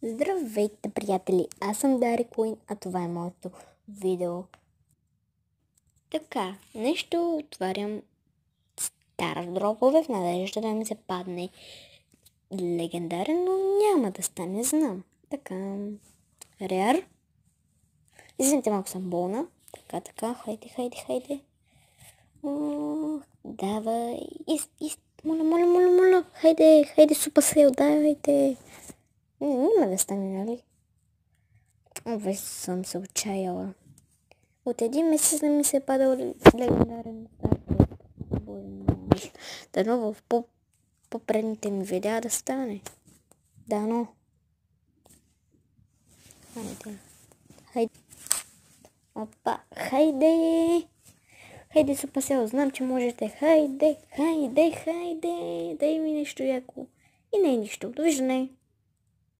Здравейте, приятели! Аз съм Дари Куин, а това е моето видео. Така, нещо отварям стар дропове в надежда да ми се падне легендарен, но няма да стане, знам. Така, Реар. Извинете, малко съм болна. Така, хайде. Давай. Моля. Хайде, супер сел, давайте. Няма да стане, нали? Вече съм се отчаяла. От един месец не ми се е падал легендарен стартер. Боже мой. Дано в по-предните ми видеа да стане. Дано. Хайде. Опа, хайде. Хайде, супасел, знам, че можете. Хайде. Дай ми нещо яко. И не е нищо. Довиждане.